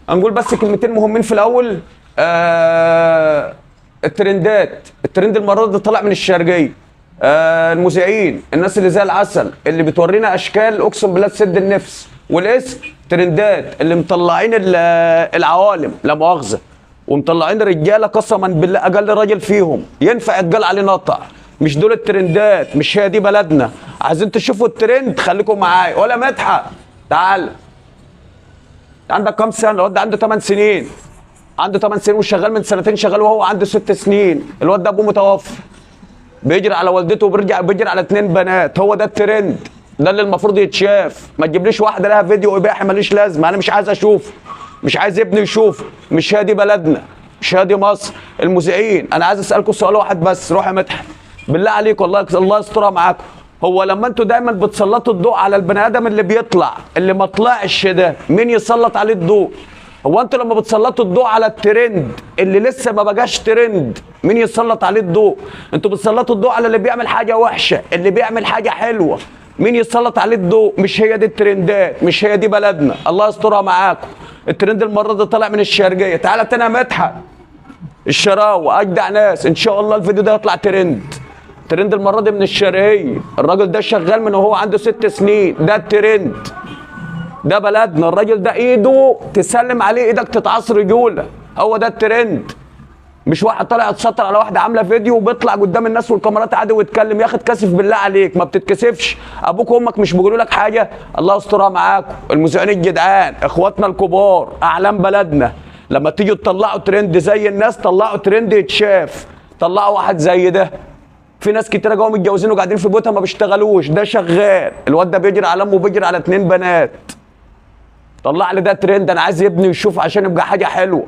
هنقول بس كلمتين مهمين في الاول. الترند المره دي طالع من الشرقيه. المذيعين، الناس اللي زي العسل اللي بتورينا اشكال اقسم بالله تسد النفس، والاسم ترندات اللي مطلعين العوالم لا مؤاخذه، ومطلعين رجاله قسما بالله اقل راجل فيهم ينفع يتقال عليه نطع. مش دول الترندات، مش هي دي بلدنا. عايزين تشوفوا الترند خليكم معايا. ولا مدحت تعال، عندك كام سنه؟ الواد ده عنده 8 سنين، عنده 8 سنين وشغال من سنتين، شغال وهو عنده 6 سنين. الواد ده ابوه متوفى، بيجري على والدته وبيرجع بيجري على 2 بنات. هو ده الترند، ده اللي المفروض يتشاف. ما تجيبليش واحده لها فيديو اباحي ماليش لازمه، انا مش عايز اشوفه، مش عايز ابني يشوفه. مش هي دي بلدنا، مش هي دي مصر. المذيعين، انا عايز اسالكم سؤال واحد بس. روح يا مدحت بالله عليك، والله الله يسترها معاكم. هو لما انتوا دايما بتسلطوا الضوء على البني ادم اللي بيطلع اللي ما طلعش ده، مين يسلط عليه الضوء؟ هو انتوا لما بتسلطوا الضوء على الترند اللي لسه ما بقاش ترند، مين يسلط عليه الضوء؟ انتوا بتسلطوا الضوء على اللي بيعمل حاجه وحشه، اللي بيعمل حاجه حلوه، مين يسلط عليه الضوء؟ مش هي دي الترندات، مش هي دي بلدنا. الله يسترها معاكم. الترند المره دي طالع من الشرقيه. تعالى تاني يا مدحت، الشراوه اجدع ناس، ان شاء الله الفيديو ده يطلع ترند. الترند المره دي من الشرقيه. الراجل ده شغال من وهو عنده 6 سنين، ده الترند، ده بلدنا. الراجل ده ايده تسلم عليه ايدك تتعصر رجوله. هو ده الترند، مش واحد طالع يتستر على واحده عامله فيديو وبيطلع قدام الناس والكاميرات عادي ويتكلم. يا اخي اتكسف بالله عليك، ما بتتكسفش؟ ابوك وامك مش بيقولوا لك حاجه؟ الله يسترها معاكم. المذيعين الجدعان، اخواتنا الكبار، اعلام بلدنا، لما تيجوا تطلعوا ترند زي الناس طلعوا ترند يتشاف. طلعوا واحد زي ده. في ناس كتيره جوه متجوزين وقاعدين في بيوتها ما بيشتغلوش، ده شغال. الواد ده بيجري على امه وبيجري على 2 بنات. طلع لي ده ترند، انا عايز ابني يشوف عشان يبقى حاجه حلوه.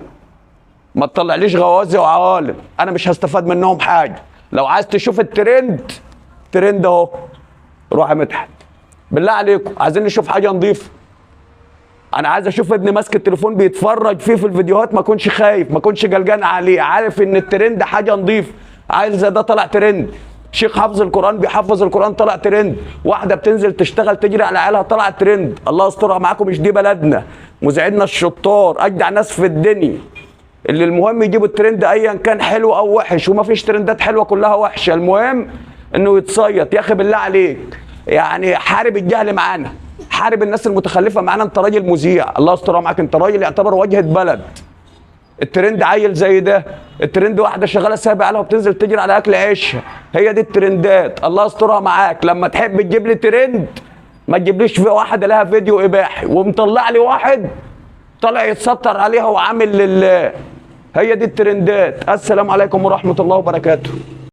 ما تطلعليش غوازي وعوالم، انا مش هستفاد منهم حاجه. لو عايز تشوف الترند، ترند اهو. روح يا مدحت بالله عليكم، عايزين نشوف حاجه نظيفه. انا عايز اشوف ابني ماسك التليفون بيتفرج فيه في الفيديوهات، ما اكونش خايف، ما اكونش قلقان عليه، عارف ان الترند حاجه نظيفه. عايز زي ده طلع ترند. شيخ حافظ القران بيحفظ القران طلع ترند. واحده بتنزل تشتغل تجري على عيالها طلع ترند. الله يسترها معاكم، مش دي بلدنا. مذيعيننا الشطار اجدع ناس في الدنيا، اللي المهم يجيبوا الترند ايا كان حلو او وحش. وما فيش ترندات حلوه، كلها وحشه. المهم انه يتصيط. يا اخي بالله عليك، يعني حارب الجهل معانا، حارب الناس المتخلفه معانا. انت راجل مذيع، الله يسترها معاك، انت راجل يعتبر واجهه بلد. الترند عيل زي ده، الترند واحده شغاله سايبه عليها وبتنزل تجري على اكل عيشها. هي دي الترندات. الله يسترها معاك. لما تحب تجيب لي ترند ما تجيبليش في واحده لها فيديو اباحي ومطلع لي واحد طالع يتستر عليها وعامل لله. هي دي الترندات. السلام عليكم ورحمه الله وبركاته.